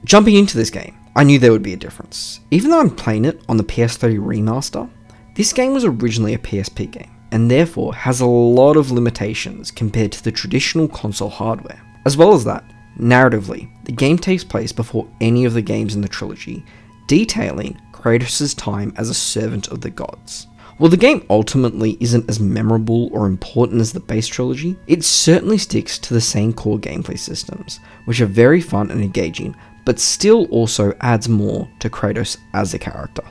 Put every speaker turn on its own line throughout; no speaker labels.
Jumping into this game, I knew there would be a difference. Even though I'm playing it on the PS3 remaster, this game was originally a PSP game, and therefore has a lot of limitations compared to the traditional console hardware. As well as that, narratively, the game takes place before any of the games in the trilogy, detailing Kratos' time as a servant of the gods. While the game ultimately isn't as memorable or important as the base trilogy, it certainly sticks to the same core gameplay systems, which are very fun and engaging, but still also adds more to Kratos as a character.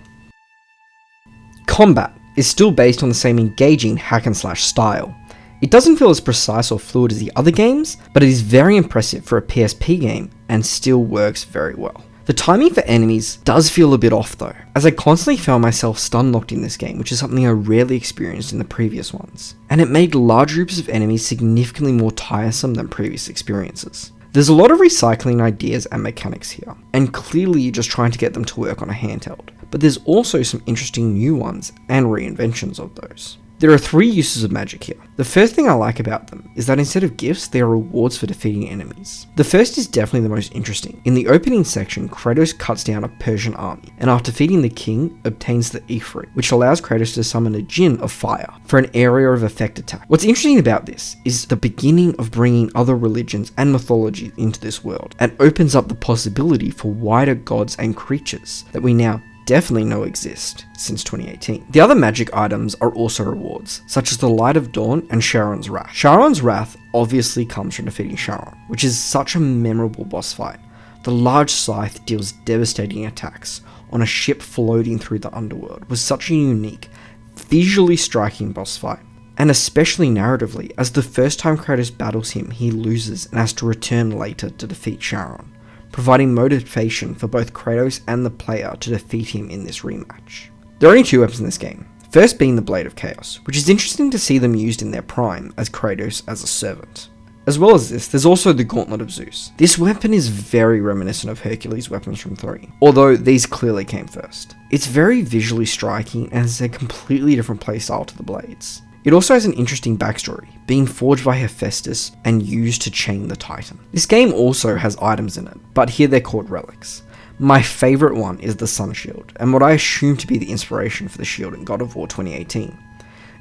Combat is still based on the same engaging hack and slash style. It doesn't feel as precise or fluid as the other games, but it is very impressive for a PSP game and still works very well. The timing for enemies does feel a bit off though, as I constantly found myself stun locked in this game, which is something I rarely experienced in the previous ones, and it made large groups of enemies significantly more tiresome than previous experiences. There's a lot of recycling ideas and mechanics here, and clearly you're just trying to get them to work on a handheld, but there's also some interesting new ones and reinventions of those. There are 3 uses of magic here. The first thing I like about them is that instead of gifts, they are rewards for defeating enemies. The first is definitely the most interesting. In the opening section, Kratos cuts down a Persian army, and after defeating the king, obtains the Ifrit, which allows Kratos to summon a djinn of fire for an area of effect attack. What's interesting about this is the beginning of bringing other religions and mythology into this world, and opens up the possibility for wider gods and creatures that we now definitely know exist since 2018. The other magic items are also rewards, such as the Light of Dawn and Charon's Wrath. Charon's Wrath obviously comes from defeating Charon, which is such a memorable boss fight. The large scythe deals devastating attacks on a ship floating through the underworld, was such a unique, visually striking boss fight. And especially narratively, as the first time Kratos battles him, he loses and has to return later to defeat Charon, providing motivation for both Kratos and the player to defeat him in this rematch. There are only 2 weapons in this game, first being the Blade of Chaos, which is interesting to see them used in their prime as Kratos as a servant. As well as this, there's also the Gauntlet of Zeus. This weapon is very reminiscent of Hercules' weapons from 3, although these clearly came first. It's very visually striking and has a completely different playstyle to the blades. It also has an interesting backstory, being forged by Hephaestus and used to chain the Titan. This game also has items in it, but here they're called relics. My favourite one is the Sun Shield, and what I assume to be the inspiration for the shield in God of War 2018.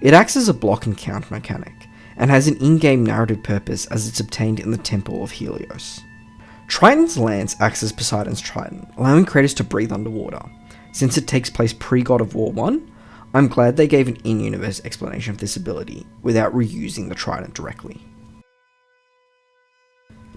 It acts as a block and counter mechanic, and has an in-game narrative purpose as it's obtained in the Temple of Helios. Triton's Lance acts as Poseidon's Triton, allowing Kratos to breathe underwater. Since it takes place pre-God of War 1, I'm glad they gave an in-universe explanation of this ability without reusing the trident directly.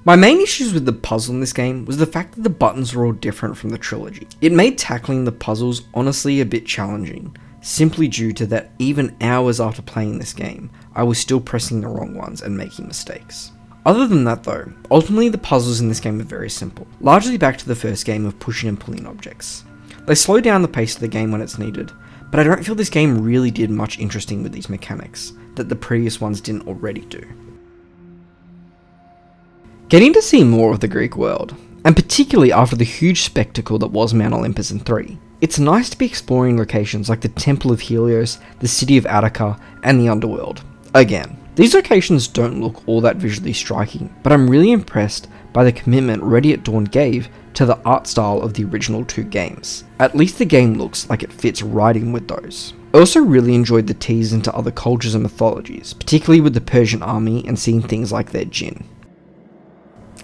My main issues with the puzzle in this game was the fact that the buttons were all different from the trilogy. It made tackling the puzzles honestly a bit challenging, simply due to that even hours after playing this game, I was still pressing the wrong ones and making mistakes. Other than that though, ultimately the puzzles in this game are very simple, largely back to the first game of pushing and pulling objects. They slow down the pace of the game when it's needed, but I don't feel this game really did much interesting with these mechanics that the previous ones didn't already do. Getting to see more of the Greek world, and particularly after the huge spectacle that was Mount Olympus in 3, it's nice to be exploring locations like the Temple of Helios, the city of Attica, and the underworld. Again, these locations don't look all that visually striking, but I'm really impressed by the commitment Ready at Dawn gave to the art style of the original 2 games. At least the game looks like it fits right in with those. I also really enjoyed the tease into other cultures and mythologies, particularly with the Persian army and seeing things like their djinn.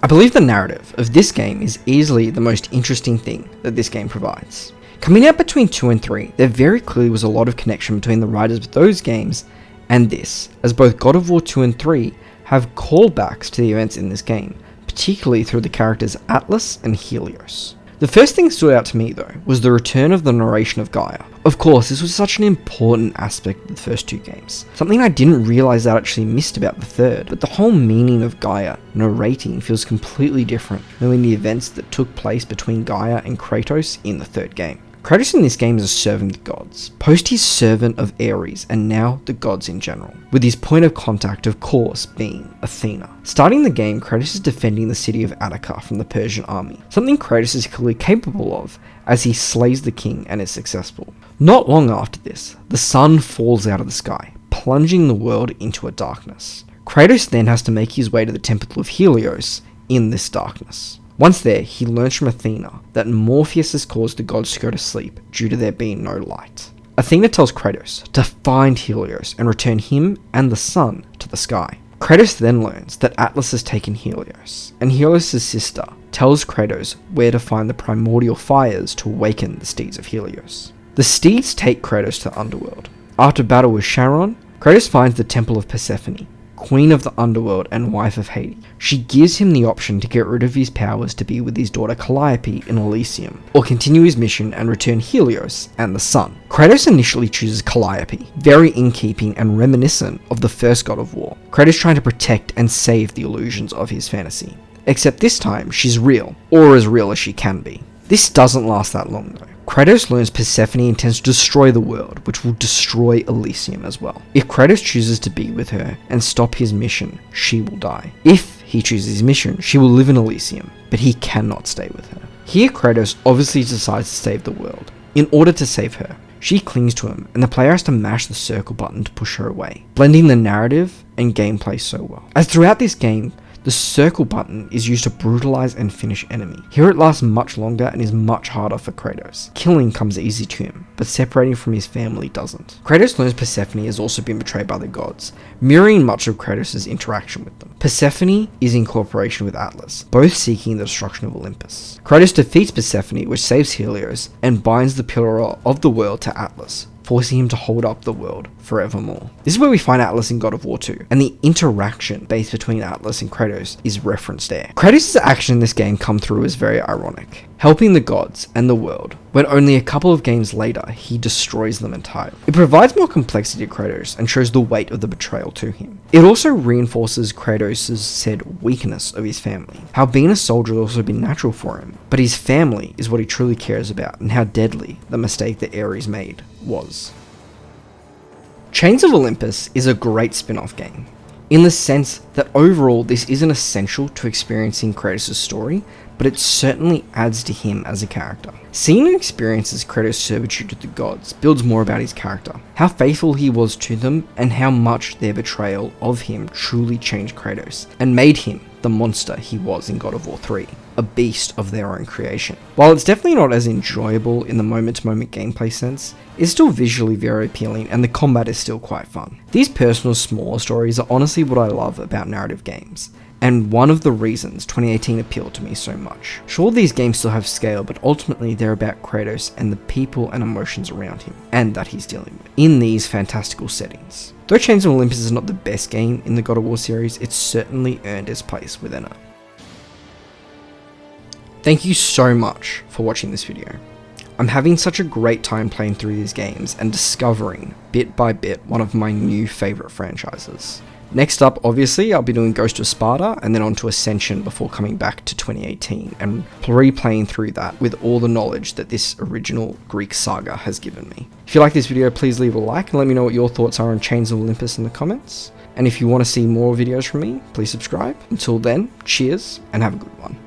I believe the narrative of this game is easily the most interesting thing that this game provides. Coming out between 2 and 3, there very clearly was a lot of connection between the writers of those games and this, as both God of War 2 and 3 have callbacks to the events in this game, particularly through the characters Atlas and Helios. The first thing that stood out to me though was the return of the narration of Gaia. Of course, this was such an important aspect of the first 2 games, something I didn't realise I actually missed about the third, but the whole meaning of Gaia narrating feels completely different knowing the events that took place between Gaia and Kratos in the third game. Kratos in this game is a servant of the gods, post he's servant of Ares and now the gods in general, with his point of contact of course being Athena. Starting the game, Kratos is defending the city of Attica from the Persian army, something Kratos is clearly capable of as he slays the king and is successful. Not long after this, the sun falls out of the sky, plunging the world into a darkness. Kratos then has to make his way to the Temple of Helios in this darkness. Once there, he learns from Athena that Morpheus has caused the gods to go to sleep due to there being no light. Athena tells Kratos to find Helios and return him and the sun to the sky. Kratos then learns that Atlas has taken Helios, and Helios' sister tells Kratos where to find the primordial fires to awaken the steeds of Helios. The steeds take Kratos to the underworld. After battle with Charon, Kratos finds the temple of Persephone, queen of the underworld and wife of Hades. She gives him the option to get rid of his powers to be with his daughter Calliope in Elysium, or continue his mission and return Helios and the sun. Kratos initially chooses Calliope, very in keeping and reminiscent of the first god of war. Kratos trying to protect and save the illusions of his fantasy. Except this time, she's real, or as real as she can be. This doesn't last that long though. Kratos learns Persephone intends to destroy the world, which will destroy Elysium as well. If Kratos chooses to be with her and stop his mission, she will die. If he chooses his mission, she will live in Elysium, but he cannot stay with her. Here Kratos obviously decides to save the world. In order to save her, she clings to him, and the player has to mash the circle button to push her away, blending the narrative and gameplay so well. As throughout this game, the circle button is used to brutalize and finish enemy. Here it lasts much longer and is much harder for Kratos. Killing comes easy to him, but separating from his family doesn't. Kratos learns Persephone has also been betrayed by the gods, mirroring much of Kratos' interaction with them. Persephone is in cooperation with Atlas, both seeking the destruction of Olympus. Kratos defeats Persephone, which saves Helios, and binds the pillar of the world to Atlas, forcing him to hold up the world forevermore. This is where we find Atlas in God of War 2, and the interaction based between Atlas and Kratos is referenced there. Kratos' action in this game come through as very ironic, helping the gods and the world, when only a couple of games later he destroys them entirely. It provides more complexity to Kratos and shows the weight of the betrayal to him. It also reinforces Kratos' said weakness of his family, how being a soldier has also been natural for him, but his family is what he truly cares about, and how deadly the mistake that Ares made was. Chains of Olympus is a great spin-off game, in the sense that overall this isn't essential to experiencing Kratos' story, but it certainly adds to him as a character. Seeing and experiences Kratos' servitude to the gods builds more about his character, how faithful he was to them, and how much their betrayal of him truly changed Kratos, and made him the monster he was in God of War 3, a beast of their own creation. While it's definitely not as enjoyable in the moment-to-moment gameplay sense, it's still visually very appealing and the combat is still quite fun. These personal smaller stories are honestly what I love about narrative games, and one of the reasons 2018 appealed to me so much. Sure, these games still have scale, but ultimately they're about Kratos and the people and emotions around him, and that he's dealing with, in these fantastical settings. Though Chains of Olympus is not the best game in the God of War series, it's certainly earned its place within it. Thank you so much for watching this video. I'm having such a great time playing through these games and discovering, bit by bit, one of my new favourite franchises. Next up, obviously, I'll be doing Ghost of Sparta and then on to Ascension before coming back to 2018 and replaying through that with all the knowledge that this original Greek saga has given me. If you like this video, please leave a like and let me know what your thoughts are on Chains of Olympus in the comments. And if you want to see more videos from me, please subscribe. Until then, cheers and have a good one.